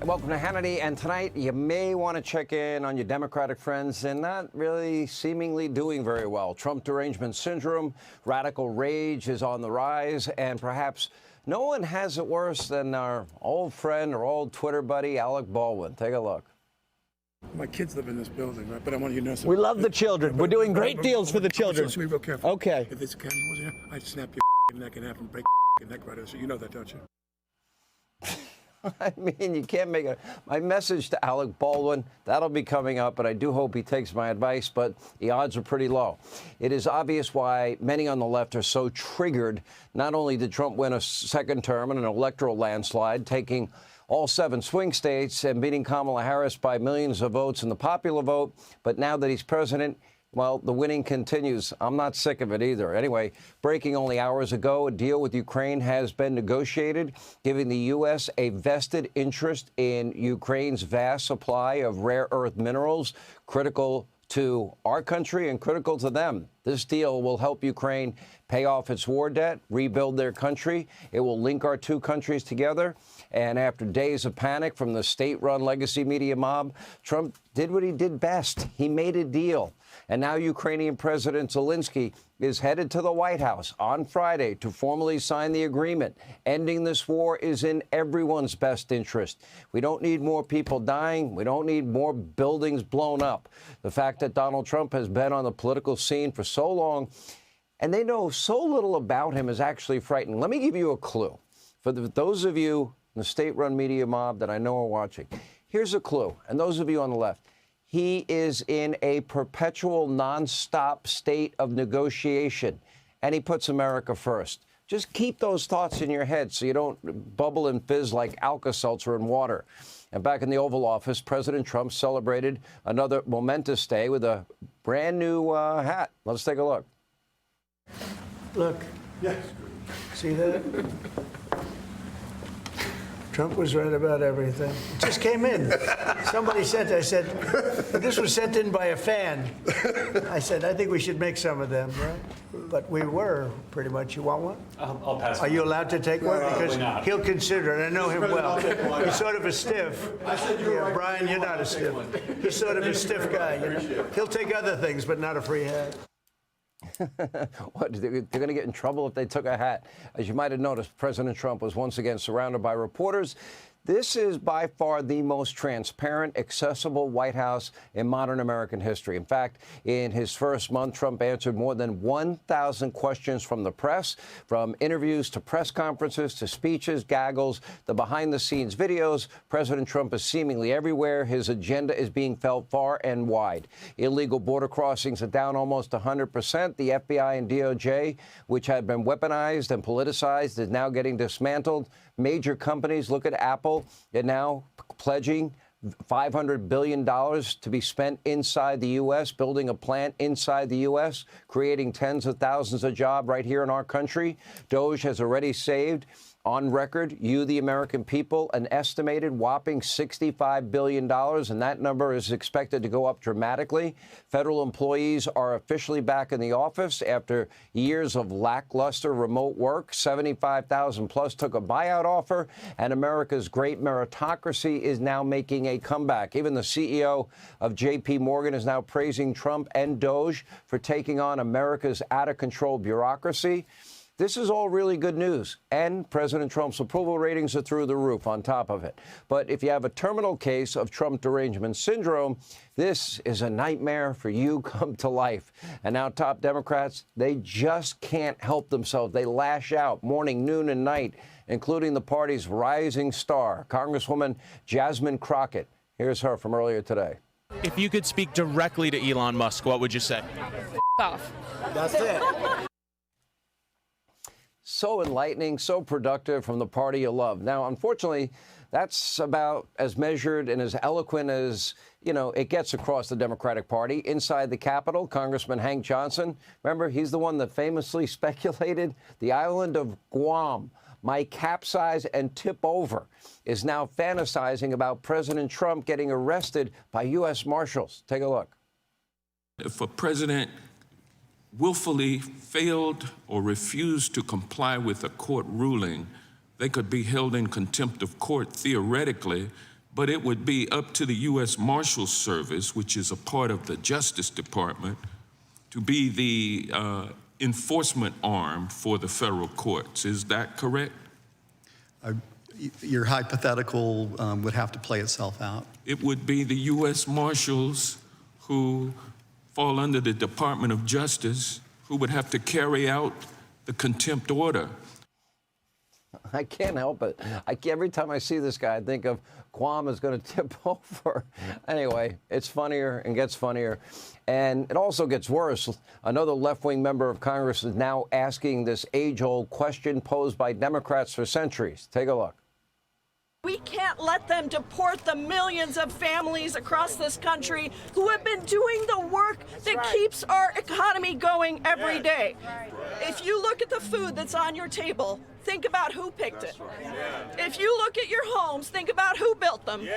Welcome to Hannity, and tonight you may want to check in on your Democratic friends and not really seemingly doing very well. Trump derangement syndrome, radical rage is on the rise, and perhaps no one has it worse than our old friend or old Twitter buddy, Alec Baldwin. Take a look. My kids live in this building, right? But I want you to know something. We love the children. We're doing great deals for the children. Listen to me real careful. Okay. If this camera wasn't here, I'd snap your neck in half and break your neck right over. So you know that, don't you? I mean, you can't make my message to Alec Baldwin, that'll be coming up, but I do hope he takes my advice, but the odds are pretty low. It is obvious why many on the left are so triggered. Not only did Trump win a second term in an electoral landslide, taking all 7 swing states and beating Kamala Harris by millions of votes in the popular vote, but now that he's president, well, the winning continues. I'm not sick of it either. Anyway, breaking only hours ago, a deal with Ukraine has been negotiated, giving the U.S. a vested interest in Ukraine's vast supply of rare earth minerals, critical to our country and critical to them. This deal will help Ukraine pay off its war debt, rebuild their country. It will link our two countries together. And after days of panic from the state-run legacy media mob, Trump did what he did best. He made a deal. And now Ukrainian President Zelensky is headed to the White House on Friday to formally sign the agreement. Ending this war is in everyone's best interest. We don't need more people dying. We don't need more buildings blown up. The fact that Donald Trump has been on the political scene for so long and they know so little about him is actually frightening. Let me give you a clue. For those of you in the state-run media mob that I know are watching, here's a clue. And those of you on the left, he is in a perpetual, nonstop state of negotiation, and he puts America first. Just keep those thoughts in your head so you don't bubble and fizz like Alka-Seltzer in water. And back in the Oval Office, President Trump celebrated another momentous day with a brand new hat. Let's take a look. Look. Yes. See that? Trump was right about everything. It just came in. Somebody sent it. I said, this was sent in by a fan. I said, I think we should make some of them, right? But we were, pretty much. You want one? I'll pass. Are you allowed to take one? Because not. he'll consider it. I know him well. He's sort of a stiff. I said you're right. Brian, you're not a stiff. He's sort of a stiff guy. You know? He'll take other things, but not a free hat. What, they're going to get in trouble if they took a hat. As you might have noticed, President Trump was once again surrounded by reporters. This is by far the most transparent, accessible White House in modern American history. In fact, in his first month, Trump answered more than 1,000 questions from the press, from interviews to press conferences to speeches, gaggles, the behind-the-scenes videos. President Trump is seemingly everywhere. His agenda is being felt far and wide. Illegal border crossings are down almost 100%. The FBI and DOJ, which had been weaponized and politicized, is now getting dismantled. Major companies, look at Apple, they're now pledging $500 billion to be spent inside the U.S., building a plant inside the U.S., creating tens of thousands of jobs right here in our country. DOJ has already saved, on record, you, the American people, an estimated whopping $65 billion, and that number is expected to go up dramatically. Federal employees are officially back in the office after years of lackluster remote work. 75,000 plus took a buyout offer, and America's great meritocracy is now making a comeback. Even the CEO of J.P. Morgan is now praising Trump and DOJ for taking on America's out-of-control bureaucracy. This is all really good news, and President Trump's approval ratings are through the roof on top of it. But if you have a terminal case of Trump derangement syndrome, this is a nightmare for you come to life. And now top Democrats, they just can't help themselves. They lash out morning, noon, and night, including the party's rising star, Congresswoman Jasmine Crockett. Here's her from earlier today. If you could speak directly to Elon Musk, what would you say? Off. That's it. So enlightening, so productive from the party you love. Now, unfortunately, that's about as measured and as eloquent as, it gets across the Democratic Party. Inside the Capitol, Congressman Hank Johnson, remember, he's the one that famously speculated the island of Guam might capsize and tip over, is now fantasizing about President Trump getting arrested by U.S. Marshals. Take a look. If a president willfully failed or refused to comply with a court ruling, they could be held in contempt of court theoretically, but it would be up to the U.S. Marshals Service, which is a part of the Justice Department, to be the enforcement arm for the federal courts. Is that correct? Your hypothetical would have to play itself out. It would be the U.S. Marshals who fall under the Department of Justice who would have to carry out the contempt order. I can't help it. Every time I see this guy, I think of Guam is going to tip over. Anyway, it's funnier and gets funnier. And it also gets worse. Another left-wing member of Congress is now asking this age-old question posed by Democrats for centuries. Take a look. We can't let them deport the millions of families across this country who have been doing the work that keeps our economy going every day. If you look at the food that's on your table, think about who picked it. If you look at your homes, think about who built them.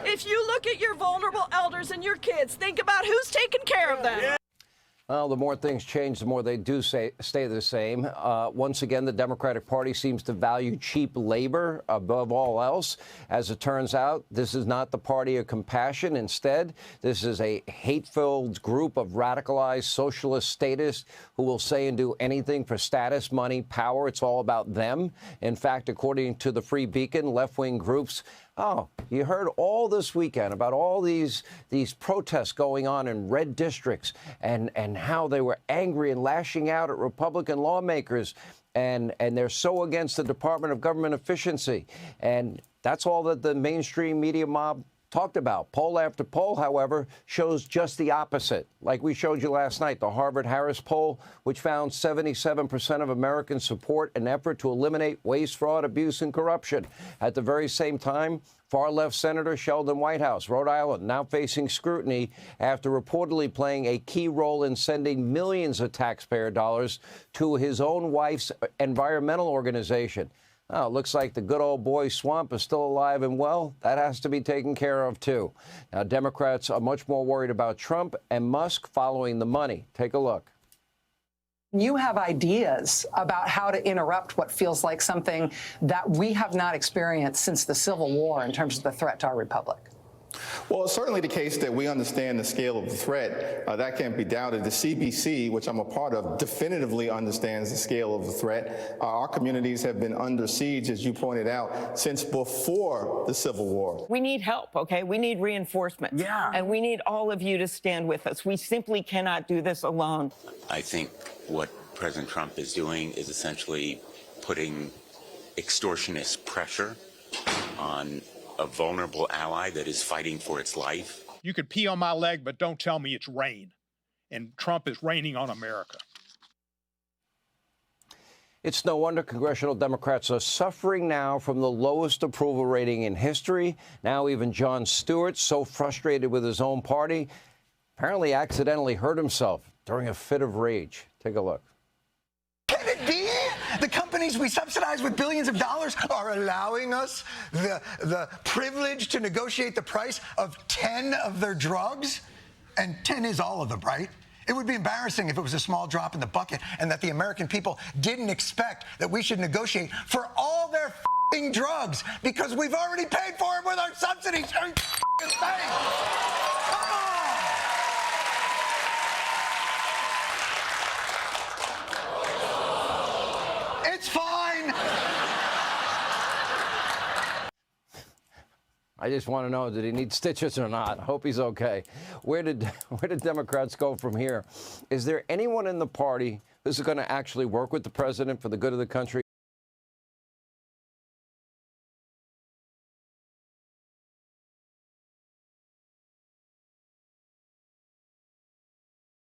If you look at your vulnerable elders and your kids, think about who's taking care of them. Well, the more things change, the more they do stay the same. Once again, the Democratic Party seems to value cheap labor above all else. As it turns out, this is not the party of compassion. Instead, this is a hate-filled group of radicalized socialist statists who will say and do anything for status, money, power. It's all about them. In fact, according to the Free Beacon, left-wing groups, oh, you heard all this weekend about all these protests going on in red districts and how they were angry and lashing out at Republican lawmakers. And they're so against the Department of Government Efficiency. And that's all that the mainstream media mob talked about. Poll after poll, however, shows just the opposite. Like we showed you last night, the Harvard-Harris poll, which found 77% of Americans support an effort to eliminate waste, fraud, abuse, and corruption. At the very same time, far-left Senator Sheldon Whitehouse, Rhode Island, now facing scrutiny after reportedly playing a key role in sending millions of taxpayer dollars to his own wife's environmental organization. Oh, it looks like the good old boy Swamp is still alive and well. That has to be taken care of, too. Now, Democrats are much more worried about Trump and Musk following the money. Take a look. You have ideas about how to interrupt what feels like something that we have not experienced since the Civil War in terms of the threat to our republic. Well, it's certainly the case that we understand the scale of the threat. That can't be doubted. The CBC, which I'm a part of, definitively understands the scale of the threat. Our communities have been under siege, as you pointed out, since before the Civil War. We need help, okay? We need reinforcement. Yeah. And we need all of you to stand with us. We simply cannot do this alone. I think what President Trump is doing is essentially putting extortionist pressure on a vulnerable ally that is fighting for its life. You could pee on my leg, but don't tell me it's rain. And Trump is raining on America. It's no wonder congressional Democrats are suffering now from the lowest approval rating in history. Now even Jon Stewart, so frustrated with his own party, apparently accidentally hurt himself during a fit of rage. Take a look. Can it be? The companies we subsidize with billions of dollars are allowing us the privilege to negotiate the price of 10 of their drugs? And 10 is all of them, right? It would be embarrassing if it was a small drop in the bucket and that the American people didn't expect that we should negotiate for all their f***ing drugs because we've already paid for it with our subsidies. Come on! It's fine. I just want to know, did he need stitches or not? I hope he's okay. Where did Democrats go from here? Is there anyone in the party who's going to actually work with the president for the good of the country?